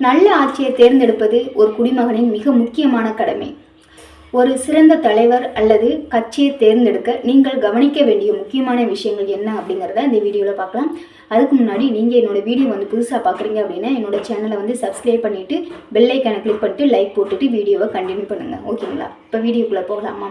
நல்ல ஆட்சியை தேர்ந்தெடுப்பது ஒரு குடிமகனின் மிக முக்கியமான கடமை. ஒரு சிறந்த தலைவர் அல்லது கட்சியை தேர்ந்தெடுக்க நீங்கள் கவனிக்க வேண்டிய முக்கியமான விஷயங்கள் என்ன அப்படிங்கிறத இந்த வீடியோவில் பார்க்கலாம். அதுக்கு முன்னாடி நீங்கள் என்னோடய வீடியோ வந்து புதுசாக பார்க்குறீங்க அப்படின்னா என்னோடய சேனலை வந்து சப்ஸ்கிரைப் பண்ணிவிட்டு பெல் ஐக்கானை கிளிக் பண்ணிட்டு லைக் போட்டுட்டு வீடியோவை கண்டினியூ பண்ணுங்கள். ஓகேங்களா? இப்போ வீடியோக்குள்ளே போகலாமா?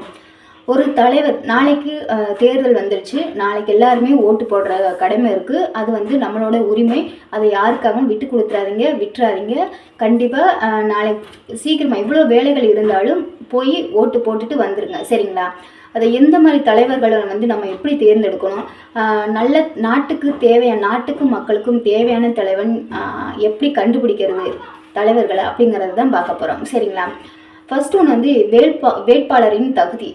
ஒரு தலைவர் நாளைக்கு தேர்தல் வந்துருச்சு. நாளைக்கு எல்லாருமே ஓட்டு போடுற கடமை இருக்குது. அது வந்து நம்மளோட உரிமை. அதை யாருக்காகவும் விட்டு கொடுத்துறாதீங்க, விட்டுறாதீங்க. கண்டிப்பாக நாளைக்கு சீக்கிரமாக இவ்வளோ வேலைகள் இருந்தாலும் போய் ஓட்டு போட்டுட்டு வந்துடுங்க. சரிங்களா? அதை எந்த மாதிரி தலைவர்களை வந்து நம்ம எப்படி தேர்ந்தெடுக்கணும், நல்ல நாட்டுக்கு தேவையான நாட்டுக்கும் மக்களுக்கும் தேவையான தலைவன் எப்படி கண்டுபிடிக்கிறது தலைவர்களை அப்படிங்கிறது தான் பார்க்க போகிறோம். சரிங்களா? ஃபர்ஸ்ட் ஒன்று வந்து வேட்பாளரின் தகுதி.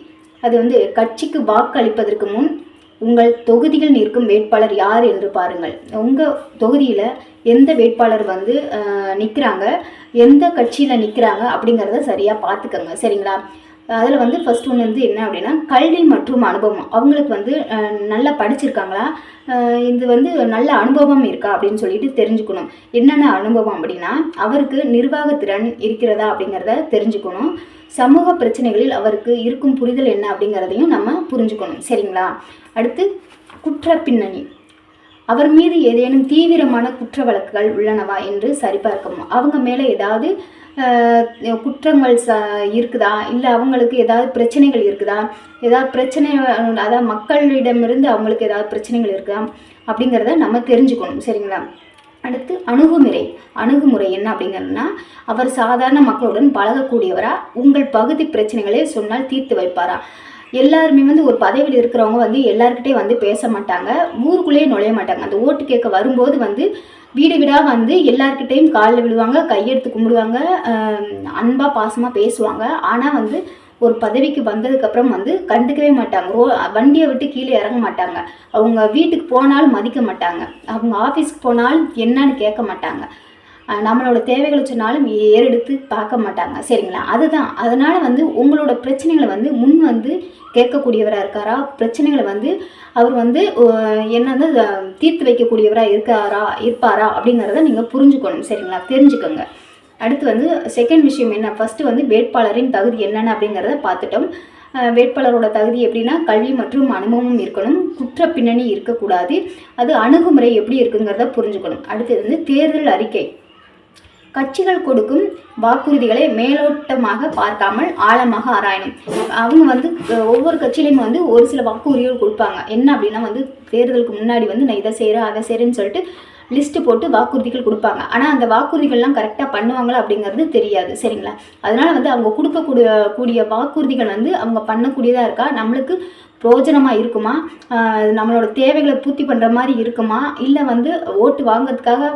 அது வந்து கட்சிக்கு வாக்களிப்பதற்கு முன் உங்கள் தொகுதியில் நிற்கும் வேட்பாளர் யார் என்று பாருங்கள். உங்கள் தொகுதியில் எந்த வேட்பாளர் வந்து நிற்கிறாங்க, எந்த கட்சியில் நிற்கிறாங்க அப்படிங்கிறத சரியாக பார்த்துக்கோங்க. சரிங்களா? அதில் வந்து ஃபர்ஸ்ட் ஒன்று வந்து என்ன அப்படின்னா கல்வி மற்றும் அனுபவம். அவங்களுக்கு வந்து நல்லா படிச்சிருக்காங்களா, இது வந்து நல்ல அனுபவம் இருக்கா அப்படின்னு சொல்லிட்டு தெரிஞ்சுக்கணும். என்னென்ன அனுபவம் அப்படின்னா அவருக்கு நிர்வாகத்திறன் இருக்கிறதா அப்படிங்கிறத தெரிஞ்சுக்கணும். சமூக பிரச்சனைகளில் அவருக்கு இருக்கும் புரிதல் என்ன அப்படிங்கிறதையும் நம்ம புரிஞ்சுக்கணும். சரிங்களா? அடுத்து குற்ற பின்னணி. அவர் மீது ஏதேனும் தீவிரமான குற்ற வழக்குகள் உள்ளனவா என்று சரிபார்க்கணும். அவங்க மேலே ஏதாவது குற்றங்கள் இருக்குதா, இல்லை அவங்களுக்கு ஏதாவது பிரச்சனைகள் இருக்குதா, ஏதாவது பிரச்சனை அதாவது மக்களிடமிருந்து அவங்களுக்கு ஏதாவது பிரச்சனைகள் இருக்குதா அப்படிங்கிறத நம்ம தெரிஞ்சுக்கணும். சரிங்களா? அடுத்து அணுகுமுறை என்ன அப்படிங்கிறதுனா அவர் சாதாரண மக்களுடன் பழகக்கூடியவரா, உங்கள் பகுதி பிரச்சனைகளே சொன்னால் தீர்த்து வைப்பாரா. எல்லாருமே வந்து ஒரு பதவியில் இருக்கிறவங்க வந்து எல்லாருக்கிட்டே வந்து பேச மாட்டாங்க, ஊருக்குள்ளேயே நுழைய மாட்டாங்க. அந்த ஓட்டு கேட்க வரும்போது வந்து வீடு வீடாக வந்து எல்லாருக்கிட்டையும் காலில் விழுவாங்க, கையெடுத்து கும்பிடுவாங்க, அன்பாக பாசமாக பேசுவாங்க. ஆனால் வந்து ஒரு பதவிக்கு வந்ததுக்கப்புறம் வந்து கண்டுக்கவே மாட்டாங்க. வண்டியை விட்டு கீழே இறங்க மாட்டாங்க. அவங்க வீட்டுக்கு போனாலும் மதிக்க மாட்டாங்க. அவங்க ஆஃபீஸ்க்கு போனாலும் என்னன்னு கேட்க மாட்டாங்க. நம்மளோட தேவைகளை சொன்னாலும் ஏறெடுத்து பார்க்க மாட்டாங்க. சரிங்களா? அதுதான். அதனால் வந்து உங்களோட பிரச்சனைகளை வந்து முன் வந்து கேட்கக்கூடியவராக இருக்காரா, பிரச்சனைகளை வந்து அவர் வந்து என்னது தீர்த்து வைக்கக்கூடியவராக இருப்பாரா அப்படிங்கிறத நீங்கள் புரிஞ்சுக்கணும். சரிங்களா? தெரிஞ்சுக்கோங்க. அடுத்து வந்து செகண்ட் விஷயம் என்ன, ஃபஸ்ட்டு வந்து வேட்பாளரின் தகுதி என்னென்ன அப்படிங்கிறத பார்த்துட்டோம். வேட்பாளரோட தகுதி எப்படின்னா கல்வி மற்றும் அனுபவமும் இருக்கணும், குற்ற பின்னணி இருக்கக்கூடாது, அது அணுகுமுறை எப்படி இருக்குங்கிறத புரிஞ்சுக்கணும். அடுத்தது வந்து தேர்தல் அறிக்கை. கட்சிகள் கொடுக்கும் வாக்குறுதிகளை மேலோட்டமாக பார்க்காமல் ஆழமாக ஆராயணும். அவங்க வந்து ஒவ்வொரு கட்சியிலையும் வந்து ஒரு சில வாக்குறுதிகள் கொடுப்பாங்க. என்ன அப்படின்னா வந்து தேர்தலுக்கு முன்னாடி வந்து நான் இதை செய்கிறேன் அதை செய்கிறேன்னு சொல்லிட்டு லிஸ்ட்டு போட்டு வாக்குறுதிகள் கொடுப்பாங்க. ஆனால் அந்த வாக்குறுதிகள்லாம் கரெக்டாக பண்ணுவாங்களா அப்படிங்கிறது தெரியாது. சரிங்களா? அதனால் வந்து அவங்க கொடுக்கக்கூடிய வாக்குறுதிகள் வந்து அவங்க பண்ணக்கூடியதாக இருக்கா, நம்மளுக்கு பிரயோஜனமாக இருக்குமா, நம்மளோட தேவைகளை பூர்த்தி பண்ணுற மாதிரி இருக்குமா, இல்லை வந்து ஓட்டு வாங்கிறதுக்காக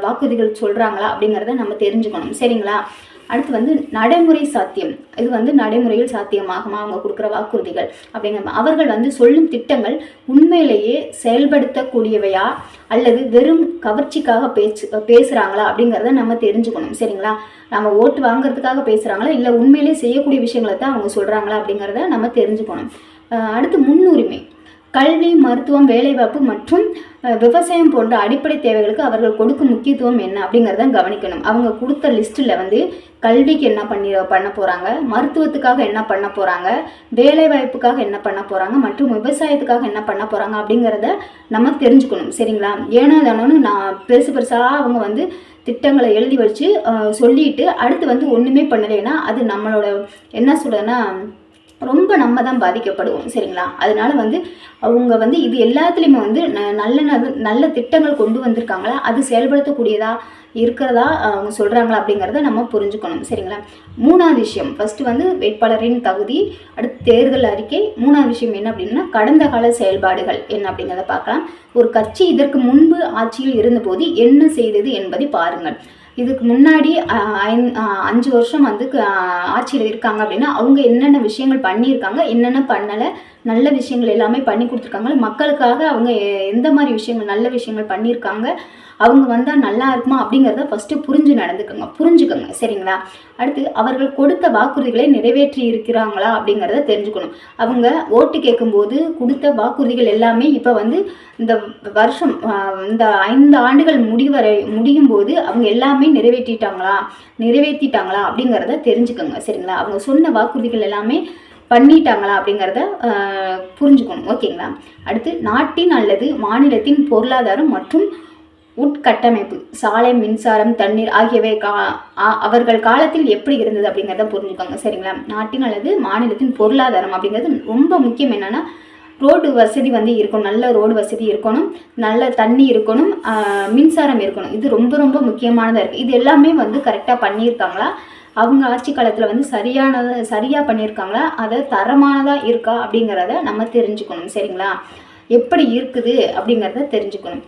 வாக்குறுதிகள் சொல்கிறாங்களா அப்படிங்கிறத நம்ம தெரிஞ்சுக்கணும். சரிங்களா? அடுத்து வந்து நடைமுறை சாத்தியம். இது வந்து நடைமுறையில் சாத்தியமாகுமா அவங்க கொடுக்குற வாக்குறுதிகள் அப்படிங்கிற அவர்கள் வந்து சொல்லும் திட்டங்கள் உண்மையிலேயே செயல்படுத்தக்கூடியவையா அல்லது வெறும் கவர்ச்சிக்காக பேசுகிறாங்களா அப்படிங்கிறத நம்ம தெரிஞ்சுக்கணும். சரிங்களா? நம்ம ஓட்டு வாங்குறதுக்காக பேசுகிறாங்களா இல்லை உண்மையிலேயே செய்யக்கூடிய விஷயங்களை தான் அவங்க சொல்கிறாங்களா அப்படிங்கிறத நம்ம தெரிஞ்சுக்கணும். அடுத்து முன்னுரிமை. கல்வி, மருத்துவம், வேலைவாய்ப்பு மற்றும் விவசாயம் போன்ற அடிப்படை தேவைகளுக்கு அவர்கள் கொடுக்கும் முக்கியத்துவம் என்ன அப்படிங்கிறத கவனிக்கணும். அவங்க கொடுத்த லிஸ்ட்டில் வந்து கல்விக்கு என்ன பண்ண போகிறாங்க, மருத்துவத்துக்காக என்ன பண்ண போகிறாங்க, வேலைவாய்ப்புக்காக என்ன பண்ண போகிறாங்க மற்றும் விவசாயத்துக்காக என்ன பண்ண போகிறாங்க அப்படிங்கிறத நம்ம தெரிஞ்சுக்கணும். சரிங்களா? ஏன்னா தானோன்னு நான் பெருசாக அவங்க வந்து திட்டங்களை எழுதி வச்சு சொல்லிட்டு அடுத்து வந்து ஒன்றுமே பண்ணலைன்னா அது நம்மளோட என்ன சொல்கிறதுன்னா ரொம்ப நம்ம தான் பாதிக்கப்படுவோம். சரிங்களா? அதனால வந்து அவங்க வந்து இது எல்லாத்துலேயுமே வந்து நல்ல திட்டங்கள் கொண்டு வந்திருக்காங்களா, அது செயல்படுத்தக்கூடியதா இருக்கிறதா அவங்க சொல்கிறாங்களா அப்படிங்கிறத நம்ம புரிஞ்சுக்கணும். சரிங்களா? மூணாவது விஷயம், ஃபஸ்ட்டு வந்து வேட்பாளரின் தகுதி, அடுத்து தேர்தல் அறிக்கை. மூணாவது விஷயம் என்ன அப்படின்னா கடந்த கால செயல்பாடுகள் என்ன அப்படிங்கிறத பார்க்கலாம். ஒரு கட்சி இதற்கு முன்பு ஆட்சியில் இருந்தபோது என்ன செய்தது என்பதை பாருங்கள். இதுக்கு முன்னாடி 5 வருஷம் வந்து ஆட்சியில் இருக்காங்க அப்படின்னா அவங்க என்னென்ன விஷயங்கள் பண்ணியிருக்காங்க, என்னென்ன பண்ணலை, நல்ல விஷயங்கள் எல்லாமே பண்ணி கொடுத்துருக்காங்க. மக்களுக்காக அவங்க எந்த மாதிரி விஷயங்கள் நல்ல விஷயங்கள் பண்ணியிருக்காங்க, அவங்க வந்தால் நல்லா இருக்குமா அப்படிங்கிறத ஃபஸ்ட்டு புரிஞ்சுக்கோங்க சரிங்களா. அடுத்து அவர்கள் கொடுத்த வாக்குறுதிகளை நிறைவேற்றி இருக்கிறாங்களா அப்படிங்கிறத தெரிஞ்சுக்கணும். அவங்க ஓட்டு கேட்கும்போது கொடுத்த வாக்குறுதிகள் எல்லாமே இப்போ வந்து இந்த வருஷம் இந்த 5 ஆண்டுகள் முடியும் போது அவங்க எல்லாமே நிறைவேற்றிட்டாங்களா அப்படிங்கிறத தெரிஞ்சுக்கோங்க சரிங்களா. அவங்க சொன்ன வாக்குறுதிகள் எல்லாமே பண்ணிட்டாங்களா அப்படிங்கிறத புரிஞ்சுக்கணும் ஓகேங்களா. அடுத்து நாட்டின் அல்லது மாநிலத்தின் பொருளாதாரம் மற்றும் உட்கட்டமைப்பு, சாலை, மின்சாரம், தண்ணீர் ஆகியவை அவர்கள் காலத்தில் எப்படி இருந்தது அப்படிங்கிறத புரிஞ்சுக்கோங்க சரிங்களா. நாட்டின் அல்லது மாநிலத்தின் பொருளாதாரம் அப்படிங்கிறது ரொம்ப முக்கியம். என்னன்னா ரோடு வசதி வந்து இருக்கணும், நல்ல ரோடு வசதி இருக்கணும், நல்ல தண்ணி இருக்கணும், மின்சாரம் இருக்கணும். இது ரொம்ப ரொம்ப முக்கியமானதாக இருக்குது. இது எல்லாமே வந்து கரெக்டாக பண்ணியிருக்காங்களா, அவங்க ஆட்சி காலத்தில் வந்து சரியாக பண்ணியிருக்காங்களா, அதை தரமானதாக இருக்கா அப்படிங்கிறத நம்ம தெரிஞ்சுக்கணும் சரிங்களா. எப்படி இருக்குது அப்படிங்கிறத தெரிஞ்சுக்கணும்.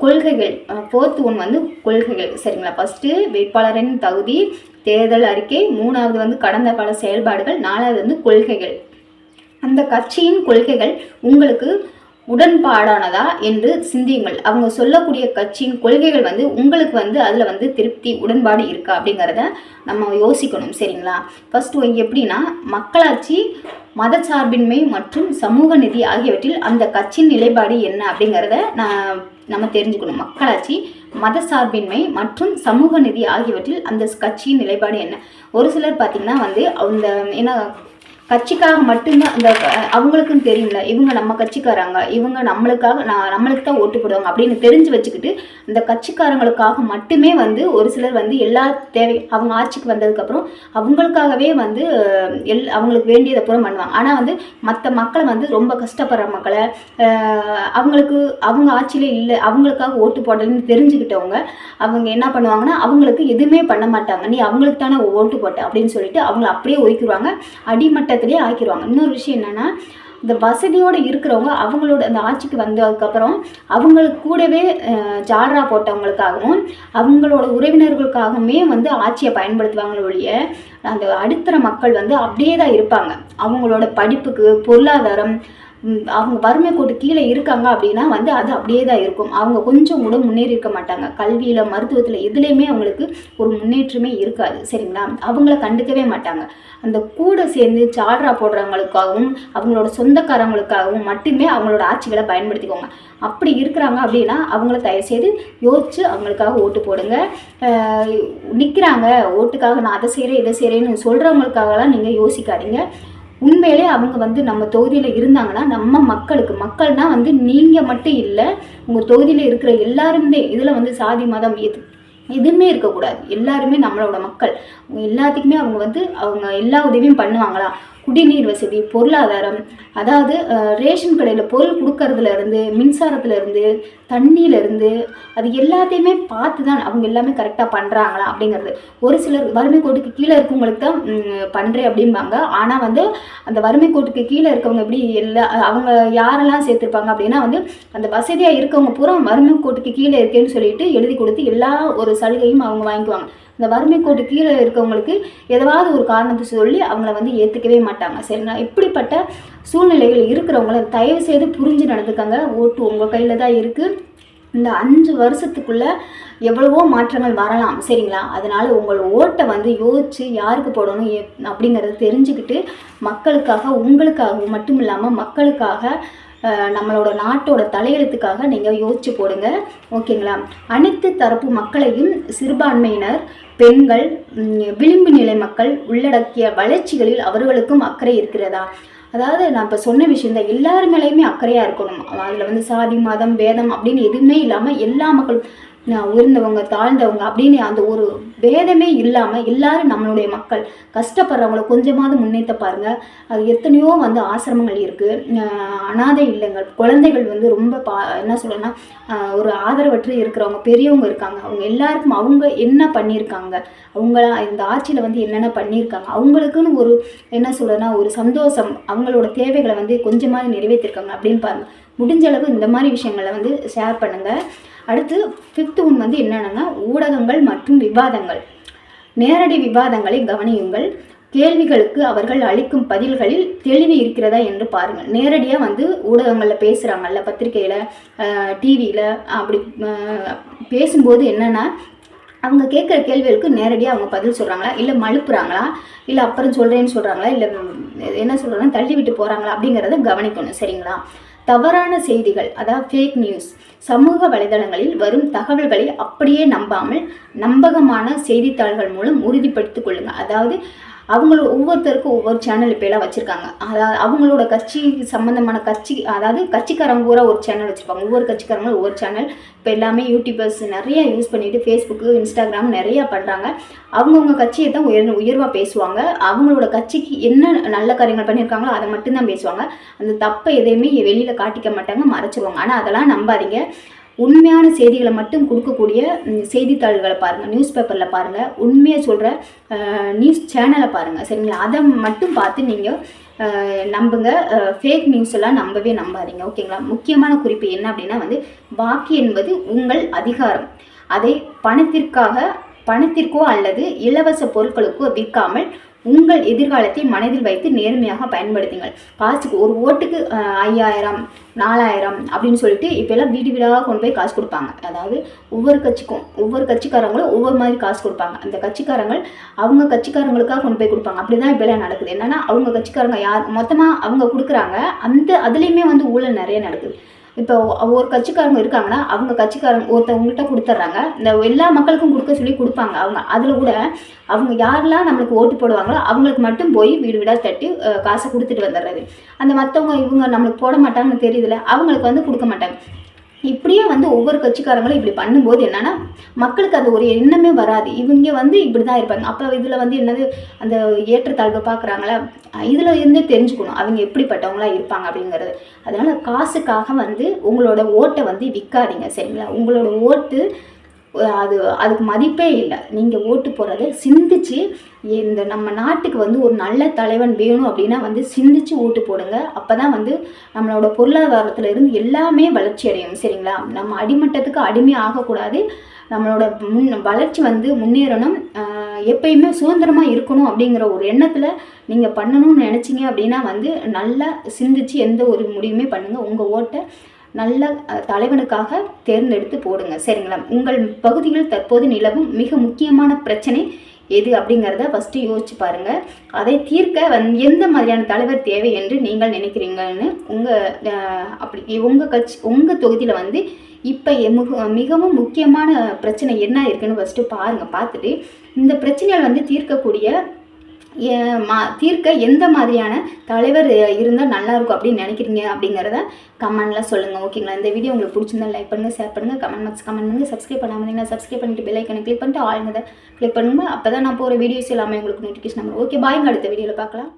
கொள்கைகள், 4th ஒன் வந்து கொள்கைகள் சரிங்களா. ஃபஸ்ட்டு வேட்பாளரின் தகுதி, தேர்தல் அறிக்கை, 3வது வந்து கடந்த கால செயல்பாடுகள், 4வது வந்து கொள்கைகள். அந்த கட்சியின் கொள்கைகள் உங்களுக்கு உடன்பாடானதா என்று சிந்தியுங்கள். அவங்க சொல்லக்கூடிய கட்சியின் கொள்கைகள் வந்து உங்களுக்கு வந்து அதில் வந்து திருப்தி உடன்பாடு இருக்கா அப்படிங்கிறத நம்ம யோசிக்கணும் சரிங்களா. ஃபர்ஸ்ட் எப்படின்னா மக்களாட்சி, மதச்சார்பின்மை மற்றும் சமூக நிதி ஆகியவற்றில் அந்த கட்சியின் நிலைப்பாடு என்ன அப்படிங்கிறத நம்ம தெரிஞ்சுக்கணும். மக்களாட்சி, மதசார்பின்மை மற்றும் சமூக நிதி ஆகியவற்றில் அந்த கட்சியின் நிலைப்பாடு என்ன. ஒரு சிலர் பார்த்திங்கன்னா வந்து அந்த என்ன கட்சிக்காக மட்டும்தான் அந்த அவங்களுக்குன்னு தெரியும்ல, இவங்க நம்ம கட்சிக்காரங்க, இவங்க நம்மளுக்கு தான் ஓட்டு போடுவாங்க அப்படின்னு தெரிஞ்சு வச்சுக்கிட்டு இந்த கட்சிக்காரங்களுக்காக மட்டுமே வந்து ஒரு சிலர் வந்து எல்லா தேவை அவங்க ஆட்சிக்கு வந்ததுக்கப்புறம் அவங்களுக்காகவே வந்து அவங்களுக்கு வேண்டியதை புறம் பண்ணுவாங்க. ஆனால் வந்து மற்ற மக்களை வந்து ரொம்ப கஷ்டப்படுற மக்களை அவங்க ஆட்சியிலே இல்லை, அவங்களுக்காக ஓட்டு போடலன்னு தெரிஞ்சுக்கிட்டவங்க அவங்க என்ன பண்ணுவாங்கன்னா அவங்களுக்கு எதுவுமே பண்ண மாட்டாங்க. நீ அவங்களுக்கு தானே ஓட்டு போட்ட அப்படின்னு சொல்லிட்டு அவங்கள அப்படியே ஒதுக்கிடுவாங்க, அடிமட்ட ஆக்கிடுவாங்க. இன்னொரு விஷயம் என்னன்னா இந்த வசதியோடு இருக்கிறவங்க அவங்களோட அந்த ஆட்சிக்கு வந்ததுக்கப்புறம் அவங்களுக்கு கூடவே ஜால்ரா போட்டவங்களுக்காகவும் அவங்களோட உறவினர்களுக்காகவுமே வந்து ஆட்சியை பயன்படுத்துவாங்களே ஒழிய அந்த அடித்தர மக்கள் வந்து அப்படியே தான் இருப்பாங்க. அவங்களோட படிப்புக்கு, பொருளாதாரம், அவங்க வறுமை கோட்டு கீழே இருக்காங்க அப்படின்னா வந்து அது அப்படியே தான் இருக்கும். அவங்க கொஞ்சம் கூட முன்னேறி இருக்க மாட்டாங்க. கல்வியில், மருத்துவத்தில் எதுலேயுமே அவங்களுக்கு ஒரு முன்னேற்றமே இருக்காது சரிங்களா. அவங்கள கண்டுக்கவே மாட்டாங்க. அந்த கூட சேர்ந்து சால்ரா போடுறவங்களுக்காகவும் அவங்களோட சொந்தக்காரங்களுக்காகவும் மட்டுமே அவங்களோட ஆட்சிகளை பயன்படுத்திக்கோங்க. அப்படி இருக்கிறாங்க அப்படின்னா அவங்கள தயவுசெய்து யோசிச்சு அவங்களுக்காக ஓட்டு போடுங்க. நிற்கிறாங்க ஓட்டுக்காக நான் அதை செய்கிறேன் இதை செய்கிறேன்னு சொல்கிறவங்களுக்காகலாம் நீங்கள் யோசிக்காதீங்க. உண்மையிலே அவங்க வந்து நம்ம தொகுதியில் இருந்தாங்கன்னா நம்ம மக்கள்னால் வந்து நீங்கள் மட்டும் இல்லை, உங்கள் தொகுதியில் இருக்கிற எல்லாருமே. இதில் வந்து சாதி மதம் எதுவுமே இருக்கக்கூடாது. எல்லாருமே நம்மளோட மக்கள். எல்லாத்துக்குமே அவங்க வந்து அவங்க எல்லா உதவியும் பண்ணுவாங்களா. குடிநீர் வசதி, பொருளாதாரம், அதாவது ரேஷன் கடையில் பொருள் கொடுக்கறதுலேருந்து, மின்சாரத்துலேருந்து, தண்ணியிலேருந்து அது எல்லாத்தையுமே பார்த்து தான் அவங்க எல்லாமே கரெக்டாக பண்ணுறாங்களா அப்படிங்கிறது. ஒரு சிலர் வறுமை கோட்டுக்கு கீழே இருக்கவங்களுக்கு தான் பண்ணுறேன் அப்படிம்பாங்க. ஆனால் வந்து அந்த வறுமை கோட்டுக்கு கீழே இருக்கவங்க எப்படி அவங்க யாரெல்லாம் சேர்த்துருப்பாங்க அப்படின்னா வந்து அந்த வசதியாக இருக்கவங்க பூரா வறுமை கோட்டுக்கு கீழே இருக்கேன்னு சொல்லிட்டு எழுதி கொடுத்து எல்லா ஒரு சலுகையும் அவங்க வாங்கிக்குவாங்க. இந்த வறுமை கோட்டு கீழே இருக்கவங்களுக்கு ஏதாவது ஒரு காரணத்தை சொல்லி அவங்கள வந்து ஏற்றுக்கவே மாட்டாங்க சரிங்களா. இப்படிப்பட்ட சூழ்நிலைகள் இருக்கிறவங்கள தயவு செய்து புரிஞ்சு நடந்துக்கங்க. ஓட்டு உங்கள் கையில் தான் இருக்குது. இந்த 5 வருஷத்துக்குள்ளே எவ்வளவோ மாற்றங்கள் வரலாம் சரிங்களா. அதனால் உங்கள் ஓட்டை வந்து யோசித்து யாருக்கு போடணும் அப்படிங்கிறத தெரிஞ்சுக்கிட்டு மக்களுக்காக, உங்களுக்காகவும் மட்டும் இல்லாமல் மக்களுக்காக, நம்மளோட நாட்டோட தலையெழுத்துக்காக நீங்கள் யோசிச்சு போடுங்க ஓகேங்களா. அனைத்து தரப்பு மக்களையும், சிறுபான்மையினர், பெண்கள், விளிம்பு நிலை மக்கள் உள்ளடக்கிய வளர்ச்சிகளில் அவர்களுக்கும் அக்கறை இருக்கிறதா. அதாவது நான் இப்போ சொன்ன விஷயம் தான், எல்லாரு மேலேயுமே அக்கறையாக இருக்கணும். அதில் வந்து சாதி, மதம், பேதம் அப்படின்னு எதுவுமே இல்லாமல் எல்லா மக்களும் உயர்ந்தவங்க, தாழ்ந்தவங்க அப்படின்னு அந்த ஒரு பேதமே இல்லாமல் எல்லாரும் நம்மளுடைய மக்கள். கஷ்டப்படுறவங்கள கொஞ்சமாவது முன்னேற்ற பாருங்கள். அது எத்தனையோ வந்து ஆசிரமங்கள் இருக்குது, அனாதை இல்லங்கள், குழந்தைகள் வந்து ரொம்ப என்ன சொல்லணும்னா ஒரு ஆதரவற்று இருக்கிறவங்க, பெரியவங்க இருக்காங்க. அவங்க எல்லாருக்கும் அவங்க என்ன பண்ணியிருக்காங்க, அவங்கள இந்த ஆட்சியில் வந்து என்னென்ன பண்ணியிருக்காங்க, அவங்களுக்குன்னு ஒரு என்ன சொல்கிறேன்னா ஒரு சந்தோஷம், அவங்களோட தேவைகளை வந்து கொஞ்சமாவது நிறைவேற்றிருக்காங்க அப்படின்னு பாருங்கள். முடிஞ்ச அளவு இந்த மாதிரி விஷயங்களை வந்து ஷேர் பண்ணுங்கள். அடுத்து 5th ஒன் வந்து என்னென்னா ஊடகங்கள் மற்றும் விவாதங்கள். நேரடி விவாதங்களை கவனியுங்கள். கேள்விகளுக்கு அவர்கள் அளிக்கும் பதில்களில் தெளிவு இருக்கிறதா என்று பாருங்கள். நேரடியாக வந்து ஊடகங்களில் பேசுகிறாங்கல்ல, பத்திரிகையில், டிவியில், அப்படி பேசும்போது என்னென்னா அவங்க கேட்குற கேள்விகளுக்கு நேரடியாக அவங்க பதில் சொல்கிறாங்களா, இல்லை மழுப்புறாங்களா, இல்லை அப்புறம் சொல்கிறேன்னு சொல்கிறாங்களா, இல்லை என்ன சொல்கிறாங்கன்னா தள்ளி விட்டு போகிறாங்களா அப்படிங்கிறத கவனிக்கணும். சரிங்களா? தவறான செய்திகள், அதாவது ஃபேக் நியூஸ், சமூக வலைதளங்களில் வரும் தகவல்களை அப்படியே நம்பாமல் நம்பகமான செய்தித்தாள்கள் மூலம் உறுதிப்படுத்திக் கொள்ளுங்கள். அதாவது அவங்களோட ஒவ்வொருத்தருக்கும் ஒவ்வொரு சேனல் இப்போலாம் வச்சுருக்காங்க. அதாவது அவங்களோட கட்சி சம்மந்தமான அதாவது கட்சிக்காரங்க பூரா ஒரு சேனல் வச்சுருப்பாங்க. ஒவ்வொரு கட்சிக்காரங்களும் ஒவ்வொரு சேனல். இப்போ எல்லாமே யூடியூபர்ஸ் நிறைய யூஸ் பண்ணிவிட்டு ஃபேஸ்புக்கு, இன்ஸ்டாகிராம் நிறையா பண்ணுறாங்க. அவங்கவுங்க கட்சியை தான் உயர்வாக பேசுவாங்க. அவங்களோட கட்சிக்கு என்ன நல்ல காரியங்கள் பண்ணியிருக்காங்களோ அதை மட்டும்தான் பேசுவாங்க. அந்த தப்பை எதையுமே வெளியில் காட்டிக்க மாட்டாங்க, மறைச்சிருவாங்க. ஆனால் அதெல்லாம் நம்பாதீங்க. உண்மையான செய்திகளை மட்டும் கொடுக்கக்கூடிய செய்தித்தாள்களை பாருங்கள், நியூஸ் பேப்பரில் பாருங்கள், உண்மையை சொல்கிற நியூஸ் சேனலை பாருங்கள். சரிங்களா? அதை மட்டும் பார்த்து நீங்கள் நம்புங்க. ஃபேக் நியூஸ் எல்லாம் நம்பவே நம்பாதீங்க. ஓகேங்களா? முக்கியமான குறிப்பு என்ன அப்படின்னா வந்து வாக்கு என்பது உங்கள் அதிகாரம். அதை பணத்திற்கோ அல்லது இலவச பொருட்களுக்கோ விற்காமல் உங்கள் எதிர்காலத்தை மனதில் வைத்து நேர்மையாக பயன்படுத்துங்கள். காசுக்கு ஒரு ஓட்டுக்கு 5000 4000 அப்படின்னு சொல்லிட்டு இப்போல்லாம் வீடு வீடாக கொண்டு போய் காசு கொடுப்பாங்க. அதாவது ஒவ்வொரு கட்சிக்காரங்களும் ஒவ்வொரு மாதிரி காசு கொடுப்பாங்க. அந்த கட்சிக்காரங்கள் அவங்க கட்சிக்காரங்களுக்காக கொண்டு போய் கொடுப்பாங்க. அப்படி தான் இப்போலாம் நடக்குது. என்னென்னா அவங்க கட்சிக்காரங்க மொத்தமாக அவங்க கொடுக்குறாங்க. அதுலேயுமே வந்து ஊழல் நிறைய நடக்குது. இப்போ ஒரு கட்சிக்காரங்க இருக்காங்கன்னா அவங்க கட்சிக்காரங்க ஒருத்தவங்கள்ட்ட கொடுத்துட்றாங்க. இந்த எல்லா மக்களுக்கும் கொடுக்க சொல்லி கொடுப்பாங்க. அவங்க அதில் கூட அவங்க யாரெல்லாம் நம்மளுக்கு ஓட்டு போடுவாங்களோ அவங்களுக்கு மட்டும் போய் வீடு வீடாக தட்டி காசை கொடுத்துட்டு வந்துடுறது. அந்த மற்றவங்க இவங்க நம்மளுக்கு போட மாட்டாங்கன்னு தெரியுதுல, அவங்களுக்கு வந்து கொடுக்க மாட்டாங்க. இப்படியே வந்து ஒவ்வொரு கட்சிக்காரங்களும் இப்படி பண்ணும்போது என்னன்னா மக்களுக்கு அது ஒரு எண்ணமே வராது. இவங்க வந்து இப்படி தான் இருப்பாங்க. அப்போ இதில் வந்து என்னது அந்த ஏற்றத்தாழ்வு பார்க்குறாங்களா, இதில் இருந்தே தெரிஞ்சுக்கணும் அவங்க எப்படிப்பட்டவங்களா இருப்பாங்க அப்படிங்கிறது. அதனால் காசுக்காக வந்து உங்களோட ஓட்டை வந்து விற்காதீங்க. சரிங்களா? உங்களோட ஓட்டு அதுக்கு மதிப்பே இல்லை. நீங்கள் ஓட்டு போடுறத சிந்திச்சு இந்த நம்ம நாட்டுக்கு வந்து ஒரு நல்ல தலைவன் வேணும் அப்படின்னா வந்து சிந்திச்சு ஓட்டு போடுங்க. அப்போ தான் வந்து நம்மளோட பொருளாதாரத்தில் இருந்து எல்லாமே வளர்ச்சி அடையும். சரிங்களா? நம்ம அடிமட்டத்துக்கு அடிமை ஆகக்கூடாது. நம்மளோட வளர்ச்சி வந்து முன்னேறணும். எப்பயுமே சுதந்திரமாக இருக்கணும் அப்படிங்கிற ஒரு எண்ணத்தில் நீங்கள் பண்ணணும்னு நினச்சிங்க அப்படின்னா வந்து நல்லா சிந்திச்சு எந்த ஒரு முடிவுமே பண்ணுங்கள். உங்கள் ஓட்டை நல்ல தலைவனுக்காக தேர்ந்தெடுத்து போடுங்க. சரிங்களா? உங்கள் பகுதியில் தற்போது நிலவும் மிக முக்கியமான பிரச்சனை எது அப்படிங்கிறத ஃபஸ்ட்டு யோசிச்சு பாருங்கள். அதை தீர்க்க எந்த மாதிரியான தலைவர் தேவை என்று நீங்கள் நினைக்கிறீங்கன்னு உங்கள் தொகுதியில் வந்து இப்போ மிகவும் முக்கியமான பிரச்சனை என்ன இருக்குன்னு ஃபஸ்ட்டு பாருங்கள். பார்த்துட்டு இந்த பிரச்சனைகள் வந்து தீர்க்க எந்த மாதிரியான தலைவர் இருந்தால் நல்லாயிருக்கும் அப்படின்னு நினைக்கிறீங்க அப்படிங்கிறத கமெண்ட்லாம் சொல்லுங்கள். ஓகேங்களா? இந்த வீடியோ உங்களுக்கு பிடிச்சிருந்தா லைக் பண்ணுங்கள், ஷேர் பண்ணுங்கள், கமெண்ட் பண்ணுங்கள். சப்ஸ்கிரைப் பண்ணாமல் இருந்தீங்கன்னா சப்ஸ்கிரைப் பண்ணிட்டு பெல் ஐக்கனை கிளிக் பண்ணிட்டு ஆளுங்க கிளிக் பண்ணுங்கள். அப்போ தான் நான் போகிற வீடியோஸ் எல்லாமே உங்களுக்கு நோட்டிஃபிகேஷன் வரும். ஓகே, பாய்ங்க. அடுத்த வீடியோவில் பார்க்கலாம்.